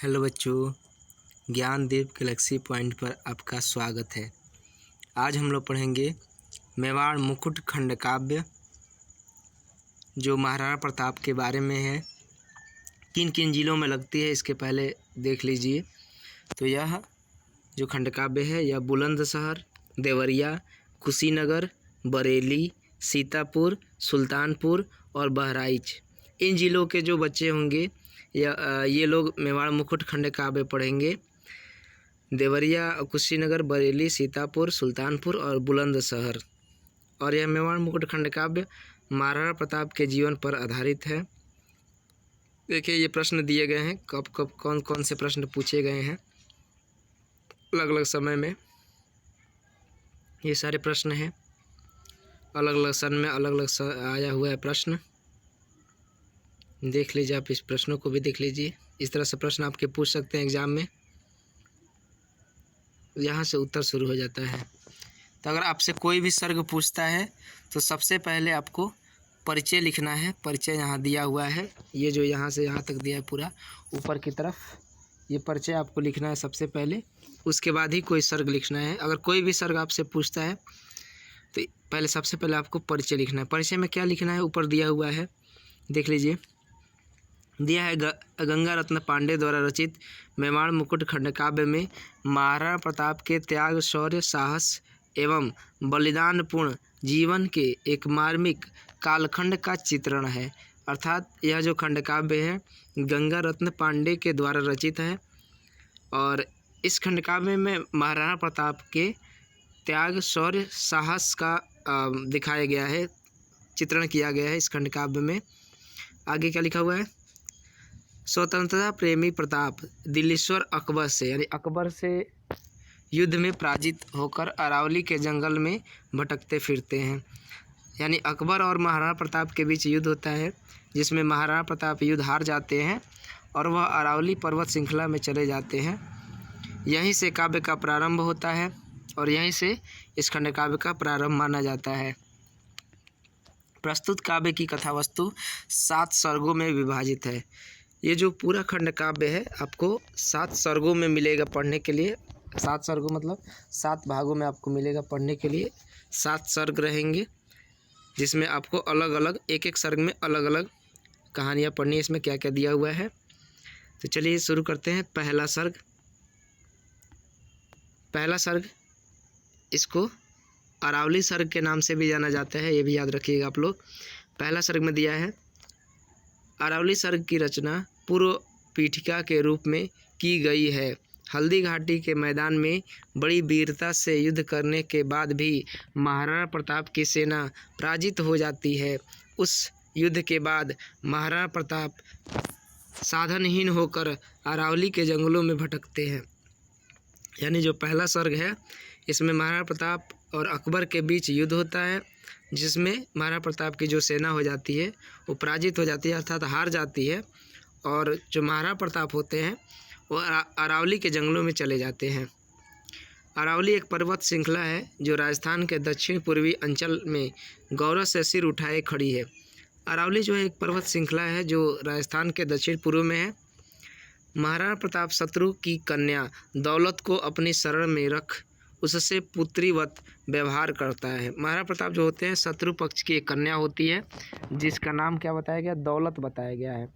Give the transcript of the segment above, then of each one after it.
Hello बच्चों, Gyandeep Galaxy point पर आपका स्वागत है। आज हम लोग पढ़ेंगे मेवाड़ मुकुट खंड काव्य, जो महाराणा प्रताप के बारे में है। किन किन जिलों में लगती है इसके पहले देख लीजिए। तो यह जो खंड काव्य है यह बुलंदशहर, देवरिया, कुशीनगर, बरेली, सीतापुर, सुल्तानपुर और बहराइच, इन जिलों के जो बच्चे होंगे ये लोग मेवाड़ मुकुट खंड काव्य पढ़ेंगे। देवरिया, कुशीनगर, बरेली, सीतापुर, सुल्तानपुर और बुलंदशहर। और यह मेवाड़ मुकुट खंड काव्य महाराणा प्रताप के जीवन पर आधारित है। देखिए, ये प्रश्न दिए गए हैं, कब कब कौन कौन से प्रश्न पूछे गए हैं अलग अलग समय में। ये सारे प्रश्न हैं, अलग अलग सन में अलग अलग आया हुआ है प्रश्न। देख लीजिए, आप इस प्रश्नों को भी देख लीजिए। इस तरह से प्रश्न आपके पूछ सकते हैं एग्जाम में। यहाँ से उत्तर शुरू हो जाता है। तो अगर आपसे कोई भी सर्ग पूछता है तो सबसे पहले आपको परिचय लिखना है। परिचय यहाँ दिया हुआ है, ये जो यहाँ से यहाँ तक दिया है पूरा ऊपर की तरफ, ये परिचय आपको लिखना है सबसे पहले। उसके बाद ही कोई सर्ग लिखना है। अगर कोई भी सर्ग आपसे पूछता है तो पहले सबसे पहले आपको परिचय लिखना है। परिचय में क्या लिखना है ऊपर दिया हुआ है, देख लीजिए। दिया है गंगा रत्न पांडे द्वारा रचित मेवाड़ मुकुट खंड काव्य में महाराणा प्रताप के त्याग, शौर्य, साहस एवं बलिदानपूर्ण जीवन के एक मार्मिक कालखंड का चित्रण है। अर्थात यह जो खंड काव्य है गंगा रत्न पांडे के द्वारा रचित है और इस खंड काव्य में महाराणा प्रताप के त्याग, शौर्य, साहस का दिखाया गया है, चित्रण किया गया है इस खंड काव्य में। आगे क्या लिखा हुआ है? स्वतंत्रता प्रेमी प्रताप दिल्लीश्वर अकबर से, यानी अकबर से युद्ध में पराजित होकर अरावली के जंगल में भटकते फिरते हैं। यानी अकबर और महाराणा प्रताप के बीच युद्ध होता है, जिसमें महाराणा प्रताप युद्ध हार जाते हैं और वह अरावली पर्वत श्रृंखला में चले जाते हैं। यहीं से काव्य का प्रारंभ होता है और यहीं से इस खंड काव्य का प्रारंभ माना जाता है। प्रस्तुत काव्य की कथावस्तु 7 सर्गों में विभाजित है। ये जो पूरा खंड काव्य है आपको 7 सर्गों में मिलेगा पढ़ने के लिए। 7 सर्गों मतलब 7 भागों में आपको मिलेगा पढ़ने के लिए। 7 सर्ग रहेंगे, जिसमें आपको अलग अलग एक एक सर्ग में अलग अलग कहानियाँ पढ़नी है। इसमें क्या क्या दिया हुआ है, तो चलिए शुरू करते हैं। पहला सर्ग, पहला सर्ग इसको अरावली सर्ग के नाम से भी जाना जाता है, ये भी याद रखिएगा आप लोग। पहला सर्ग में दिया है, अरावली सर्ग की रचना पूर्व पीठिका के रूप में की गई है। हल्दी घाटी के मैदान में बड़ी वीरता से युद्ध करने के बाद भी महाराणा प्रताप की सेना पराजित हो जाती है। उस युद्ध के बाद महाराणा प्रताप साधनहीन होकर अरावली के जंगलों में भटकते हैं। यानी जो पहला सर्ग है इसमें महाराणा प्रताप और अकबर के बीच युद्ध होता है, जिसमें महाराणा प्रताप की जो सेना हो जाती है वो पराजित हो जाती है, अर्थात हार जाती है। और जो महाराणा प्रताप होते हैं वो अरावली के जंगलों में चले जाते हैं। अरावली एक पर्वत श्रृंखला है जो राजस्थान के दक्षिण पूर्वी अंचल में गौरव से सिर उठाए खड़ी है। अरावली जो है एक पर्वत श्रृंखला है जो राजस्थान के दक्षिण पूर्व में है। महाराणा प्रताप शत्रु की कन्या दौलत को अपनी शरण में रख उससे पुत्रीवत व्यवहार करता है। महाराणा प्रताप जो होते हैं शत्रु पक्ष की एक कन्या होती है, जिसका नाम क्या बताया गया? दौलत बताया गया है।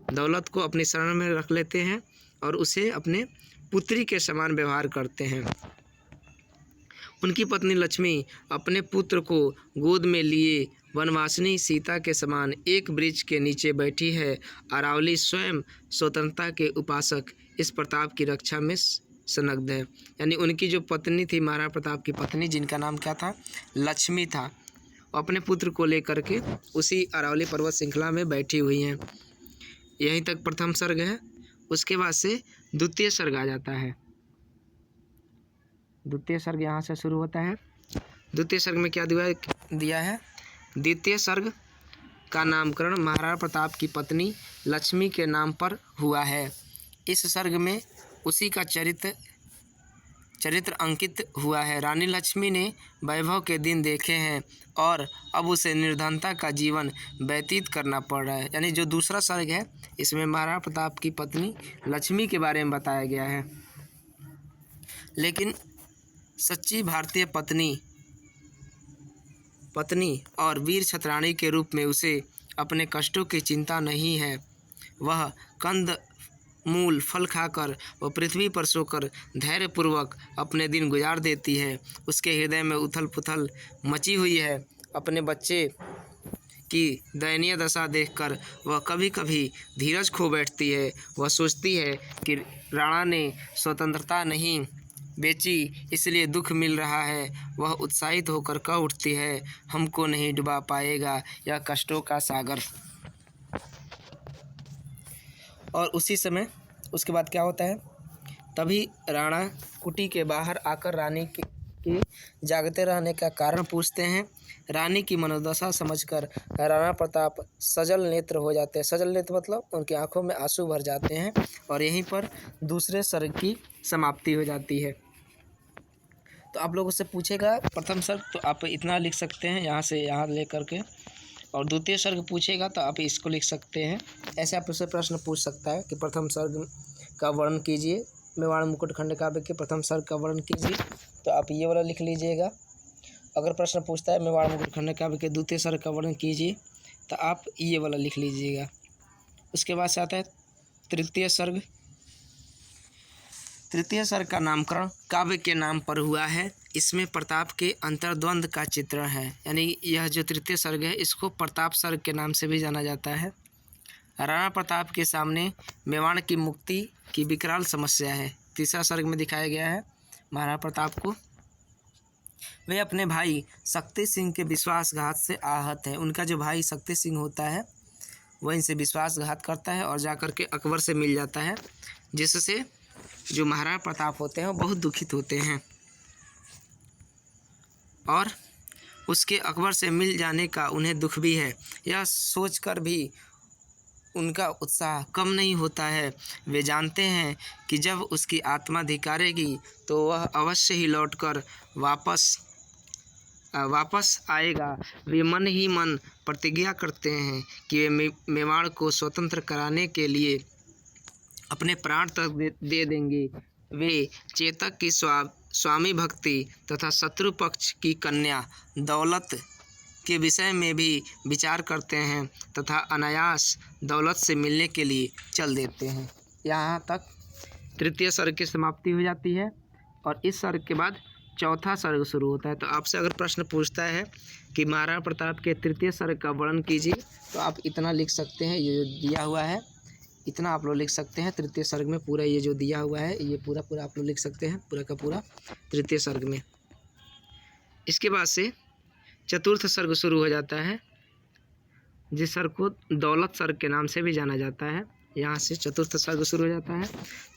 दौलत को अपनी शरण में रख लेते हैं और उसे अपने पुत्री के समान व्यवहार करते हैं। उनकी पत्नी लक्ष्मी अपने पुत्र को गोद में लिए वनवासिनी सीता के समान एक वृक्ष के नीचे बैठी है। अरावली स्वयं स्वतंत्रता के उपासक इस प्रताप की रक्षा में संलग्न है। यानी उनकी जो पत्नी थी, महाराणा प्रताप की पत्नी, जिनका नाम क्या था? लक्ष्मी था, अपने पुत्र को लेकर के उसी अरावली पर्वत श्रृंखला में बैठी हुई हैं। यहीं तक प्रथम सर्ग है। उसके बाद से द्वितीय सर्ग आ जाता है। द्वितीय सर्ग यहाँ से शुरू होता है। द्वितीय सर्ग में क्या दिया है? द्वितीय सर्ग का नामकरण महाराणा प्रताप की पत्नी लक्ष्मी के नाम पर हुआ है। इस सर्ग में उसी का चरित्र चरित्र अंकित हुआ है। रानी लक्ष्मी ने वैभव के दिन देखे हैं और अब उसे निर्धनता का जीवन व्यतीत करना पड़ रहा है। यानी जो दूसरा सर्ग है इसमें महाराणा प्रताप की पत्नी लक्ष्मी के बारे में बताया गया है। लेकिन सच्ची भारतीय पत्नी और वीर छत्राणी के रूप में उसे अपने कष्टों की चिंता नहीं है। वह कंद मूल फल खाकर व पृथ्वी पर सोकर धैर्यपूर्वक अपने दिन गुजार देती है। उसके हृदय में उथल पुथल मची हुई है। अपने बच्चे की दयनीय दशा देखकर वह कभी कभी धीरज खो बैठती है। वह सोचती है कि राणा ने स्वतंत्रता नहीं बेची, इसलिए दुख मिल रहा है। वह उत्साहित होकर कह उठती है, हमको नहीं डुबा पाएगा यह कष्टों का सागर। और उसी समय उसके बाद क्या होता है, तभी राणा कुटी के बाहर आकर रानी के जागते रहने का कारण पूछते हैं। रानी की मनोदशा समझकर राणा प्रताप सजल नेत्र हो जाते हैं। सजल नेत्र मतलब उनकी आंखों में आंसू भर जाते हैं। और यहीं पर दूसरे सर्ग की समाप्ति हो जाती है। तो आप लोगों से पूछेगा प्रथम सर्ग तो आप इतना लिख सकते हैं यहाँ से यहाँ लेकर के, और द्वितीय सर्ग पूछेगा तो आप इसको लिख सकते हैं। ऐसे आपसे प्रश्न पूछ सकता है कि प्रथम सर्ग का वर्णन कीजिए, मेवाड़ मुकुट खंड काव्य के प्रथम सर्ग का वर्णन कीजिए, तो आप ये वाला लिख लीजिएगा। अगर प्रश्न पूछता है मेवाड़ मुकुट खंड काव्य के द्वितीय सर्ग का वर्णन कीजिए तो आप ये वाला लिख लीजिएगा। उसके बाद से आता है तृतीय सर्ग। तृतीय सर्ग का नामकरण काव्य के नाम पर हुआ है। इसमें प्रताप के अंतर्द्वंद का चित्रण है। यानी यह जो तृतीय सर्ग है इसको प्रताप सर्ग के नाम से भी जाना जाता है। राणा प्रताप के सामने मेवाड़ की मुक्ति की विकराल समस्या है। तीसरा सर्ग में दिखाया गया है महाराणा प्रताप को वे अपने भाई शक्ति सिंह के विश्वासघात से आहत हैं। उनका जो भाई शक्ति सिंह होता है वह इनसे विश्वासघात करता है और जाकर के अकबर से मिल जाता है, जिससे जो महाराणा प्रताप होते हैं वो बहुत दुखित होते हैं और उसके अकबर से मिल जाने का उन्हें दुख भी है। यह सोचकर भी उनका उत्साह कम नहीं होता है। वे जानते हैं कि जब उसकी आत्मा धिकारेगी तो वह अवश्य ही लौटकर वापस आएगा। वे मन ही मन प्रतिज्ञा करते हैं कि वे मेवाड़ को स्वतंत्र कराने के लिए अपने प्राण तक दे देंगे। वे चेतक की स्वामी भक्ति तथा शत्रु पक्ष की कन्या दौलत के विषय में भी विचार करते हैं तथा अनायास दौलत से मिलने के लिए चल देते हैं। यहाँ तक तृतीय सर्ग की समाप्ति हो जाती है और इस सर्ग के बाद चौथा सर्ग शुरू होता है। तो आपसे अगर प्रश्न पूछता है कि महाराणा प्रताप के तृतीय सर्ग का वर्णन कीजिए तो आप इतना लिख सकते हैं, ये जो दिया हुआ है इतना आप लोग लिख सकते हैं। तृतीय सर्ग में पूरा ये जो दिया हुआ है ये पूरा आप लोग लिख सकते हैं, पूरा का पूरा तृतीय सर्ग में। इसके बाद से चतुर्थ सर्ग शुरू हो जाता है, जिस सर्ग को दौलत सर्ग के नाम से भी जाना जाता है। यहाँ से चतुर्थ सर्ग शुरू हो जाता है।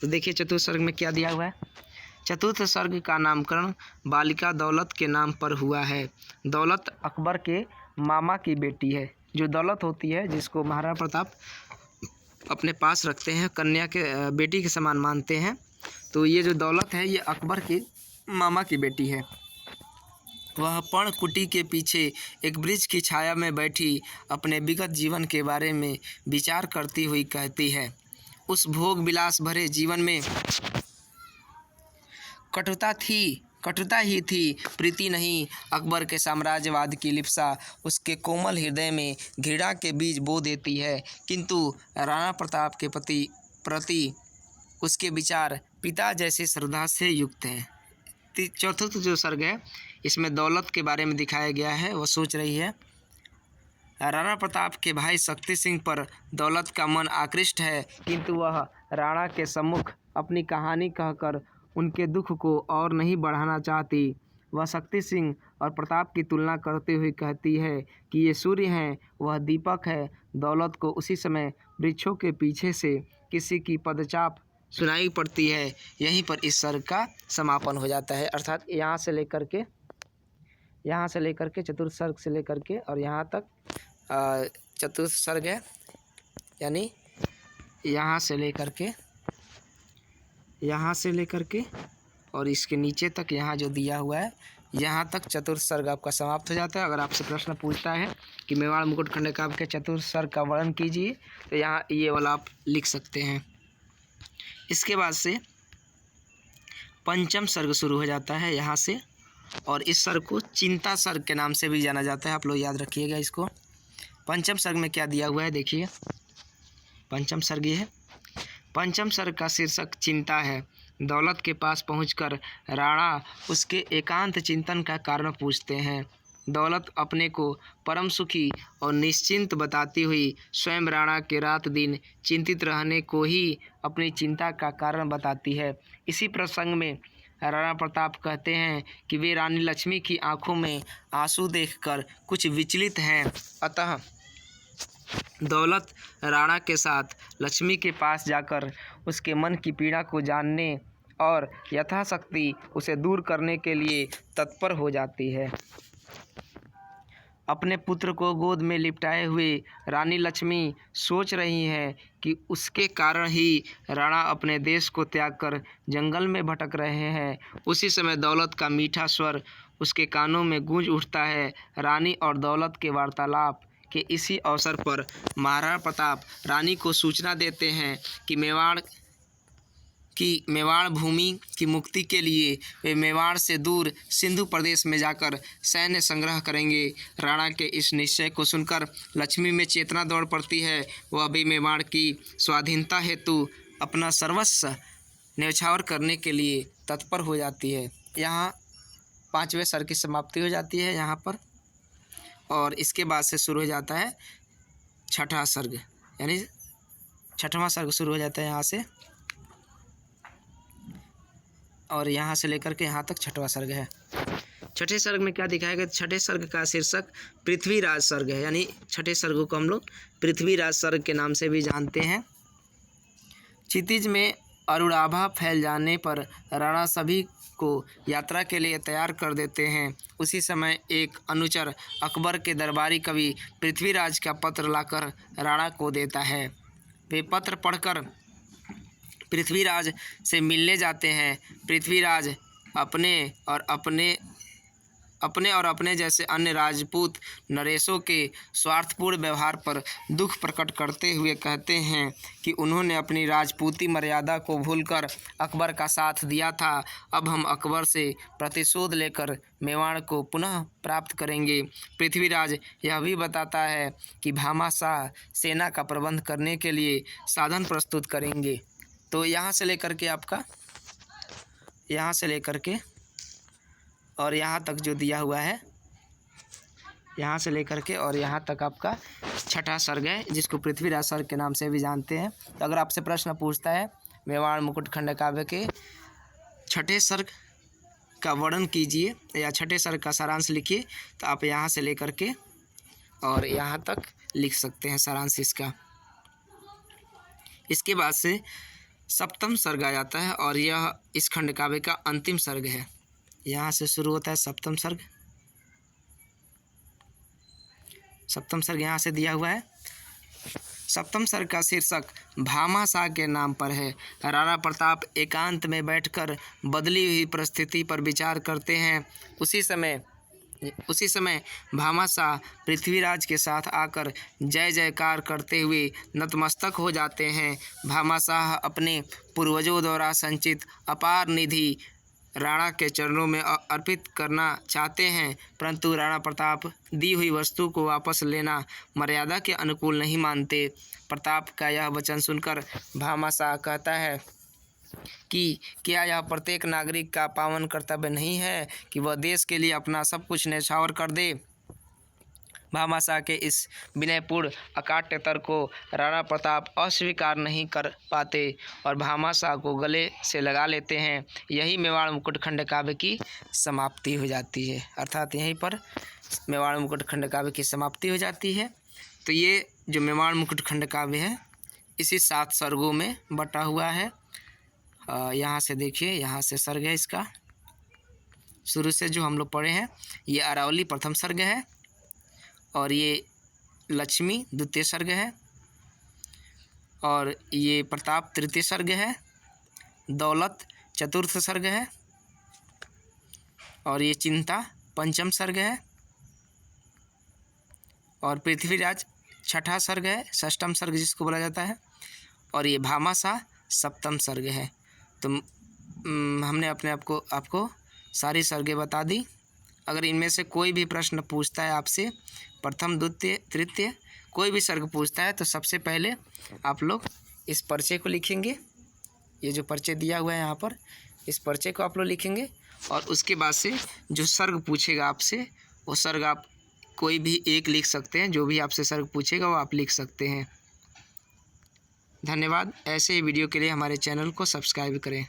तो देखिए चतुर्थ सर्ग में क्या दिया हुआ है। चतुर्थ सर्ग का नामकरण बालिका दौलत के नाम पर हुआ है। दौलत अकबर के मामा की बेटी है। जो दौलत होती है जिसको महाराणा प्रताप अपने पास रखते हैं, कन्या के बेटी के समान मानते हैं, तो ये जो दौलत है ये अकबर के मामा की बेटी है। वह पर्णकुटी के पीछे एक वृक्ष की छाया में बैठी अपने विगत जीवन के बारे में विचार करती हुई कहती है, उस भोग विलास भरे जीवन में कटुता ही थी, प्रीति नहीं। अकबर के साम्राज्यवाद की लिप्सा उसके कोमल हृदय में घृणा के बीज बो देती है, किंतु राणा प्रताप के प्रति उसके विचार पिता जैसे श्रद्धा से युक्त हैं। चौथा जो सर्ग है इसमें दौलत के बारे में दिखाया गया है। वह सोच रही है राणा प्रताप के भाई शक्ति सिंह पर दौलत का मन आकृष्ट है, किंतु वह राणा के सम्मुख अपनी कहानी कहकर उनके दुख को और नहीं बढ़ाना चाहती। वह शक्ति सिंह और प्रताप की तुलना करते हुए कहती है कि ये सूर्य हैं, वह दीपक है। दौलत को उसी समय वृक्षों के पीछे से किसी की पदचाप सुनाई पड़ती है। यहीं पर इस सर्ग का समापन हो जाता है। अर्थात यहाँ से लेकर के चतुर्थ सर्ग से लेकर के और यहाँ तक चतुर्थ सर्ग है, यानी यहाँ से लेकर के और इसके नीचे तक यहाँ जो दिया हुआ है यहाँ तक चतुर्थ सर्ग आपका समाप्त हो जाता है। अगर आपसे प्रश्न पूछता है कि मेवाड़ मुकुट खंड काव्य के चतुर्थ सर्ग का वर्णन कीजिए तो यहाँ ये वाला आप लिख सकते हैं। इसके बाद से पंचम सर्ग शुरू हो जाता है यहाँ से, और इस सर्ग को चिंता सर्ग के नाम से भी जाना जाता है। आप लोग याद रखिएगा इसको। पंचम सर्ग में क्या दिया हुआ है देखिए, पंचम सर्ग ये है। पंचम सर्ग का शीर्षक चिंता है। दौलत के पास पहुंचकर राणा उसके एकांत चिंतन का कारण पूछते हैं। दौलत अपने को परम सुखी और निश्चिंत बताती हुई स्वयं राणा के रात दिन चिंतित रहने को ही अपनी चिंता का कारण बताती है। इसी प्रसंग में राणा प्रताप कहते हैं कि वे रानी लक्ष्मी की आंखों में आंसू देखकर कुछ विचलित हैं। अतः दौलत राणा के साथ लक्ष्मी के पास जाकर उसके मन की पीड़ा को जानने और यथाशक्ति उसे दूर करने के लिए तत्पर हो जाती है। अपने पुत्र को गोद में लिपटाए हुए रानी लक्ष्मी सोच रही हैं कि उसके कारण ही राणा अपने देश को त्याग कर जंगल में भटक रहे हैं। उसी समय दौलत का मीठा स्वर उसके कानों में गूंज उठता है। रानी और दौलत के वार्तालाप के इसी अवसर पर महाराणा प्रताप रानी को सूचना देते हैं कि मेवाड़ भूमि की मुक्ति के लिए वे मेवाड़ से दूर सिंधु प्रदेश में जाकर सैन्य संग्रह करेंगे। राणा के इस निश्चय को सुनकर लक्ष्मी में चेतना दौड़ पड़ती है। वह भी मेवाड़ की स्वाधीनता हेतु अपना सर्वस्व न्यौछावर करने के लिए तत्पर हो जाती है। यहाँ पांचवें सर्ग की समाप्ति हो जाती है यहाँ पर, और इसके बाद से शुरू हो जाता है छठा सर्ग, यानी छठवां सर्ग शुरू हो जाता है यहाँ से, और यहाँ से लेकर के यहाँ तक छठवां सर्ग है। छठे सर्ग में क्या दिखाया गया? छठे सर्ग का शीर्षक पृथ्वीराज सर्ग है, यानी छठे सर्ग को हम लोग पृथ्वीराज सर्ग के नाम से भी जानते हैं। क्षितिज में अरुणाभा फैल जाने पर राणा सभी को यात्रा के लिए तैयार कर देते हैं। उसी समय एक अनुचर अकबर के दरबारी कवि पृथ्वीराज का पत्र लाकर राणा को देता है। वे पत्र पढ़कर पृथ्वीराज से मिलने जाते हैं। पृथ्वीराज अपने जैसे अन्य राजपूत नरेशों के स्वार्थपूर्ण व्यवहार पर दुख प्रकट करते हुए कहते हैं कि उन्होंने अपनी राजपूती मर्यादा को भूलकर अकबर का साथ दिया था। अब हम अकबर से प्रतिशोध लेकर मेवाड़ को पुनः प्राप्त करेंगे। पृथ्वीराज यह भी बताता है कि भामाशाह सेना का प्रबंध करने के लिए साधन प्रस्तुत करेंगे। तो यहाँ से लेकर के और यहाँ तक जो दिया हुआ है, यहाँ से लेकर के और यहाँ तक आपका छठा सर्ग है, जिसको पृथ्वीराज सर्ग के नाम से भी जानते हैं। तो अगर आपसे प्रश्न पूछता है मेवाड़ मुकुट खंड काव्य के छठे सर्ग का वर्णन कीजिए या छठे सर्ग का सारांश लिखिए, तो आप यहाँ से लेकर के और यहाँ तक लिख सकते हैं सारांश इसका। इसके बाद से सप्तम सर्ग आ जाता है, और यह इस खंड काव्य का अंतिम सर्ग है। यहाँ से शुरू होता है सप्तम सर्ग। सप्तम सर्ग यहाँ से दिया हुआ है। सप्तम सर्ग का शीर्षक भामाशाह के नाम पर है। राणा प्रताप एकांत में बैठकर बदली हुई परिस्थिति पर विचार करते हैं। उसी समय भामाशाह पृथ्वीराज के साथ आकर जय जयकार करते हुए नतमस्तक हो जाते हैं। भामाशाह अपने पूर्वजों द्वारा संचित अपार निधि राणा के चरणों में अर्पित करना चाहते हैं, परंतु राणा प्रताप दी हुई वस्तु को वापस लेना मर्यादा के अनुकूल नहीं मानते। प्रताप का यह वचन सुनकर भामाशाह कहता है कि क्या यह प्रत्येक नागरिक का पावन कर्तव्य नहीं है कि वह देश के लिए अपना सब कुछ न्यौछावर कर दे। भामाशाह के इस विनयपूर्ण अकाट्य तर्क को राणा प्रताप अस्वीकार नहीं कर पाते और भामाशाह को गले से लगा लेते हैं। यही मेवाड़ मुकुट खंड काव्य की समाप्ति हो जाती है, अर्थात यहीं पर मेवाड़ मुकुट खंड काव्य की समाप्ति हो जाती है। तो ये जो मेवाड़ मुकुट खंड काव्य है इसी 7 सर्गों में बटा हुआ है। यहाँ से देखिए, यहाँ से सर्ग है इसका, शुरू से जो हम लोग पढ़े हैं। ये अरावली प्रथम सर्ग है, और ये लक्ष्मी द्वितीय सर्ग है, और ये प्रताप तृतीय सर्ग है, दौलत चतुर्थ सर्ग है, और ये चिंता पंचम सर्ग है, और पृथ्वीराज छठा सर्ग है, षष्ठम सर्ग जिसको बोला जाता है, और ये भामाशाह सप्तम सर्ग है। तो हमने अपने आपको सारी सर्गें बता दी। अगर इनमें से कोई भी प्रश्न पूछता है आपसे, प्रथम द्वितीय तृतीय कोई भी सर्ग पूछता है, तो सबसे पहले आप लोग इस पर्चे को लिखेंगे। ये जो पर्चे दिया हुआ है यहाँ पर, इस पर्चे को आप लोग लिखेंगे, और उसके बाद से जो सर्ग पूछेगा आपसे, वो सर्ग आप कोई भी एक लिख सकते हैं। जो भी आपसे सर्ग पूछेगा वो आप लिख सकते हैं। धन्यवाद। ऐसे ही वीडियो के लिए हमारे चैनल को सब्सक्राइब करें।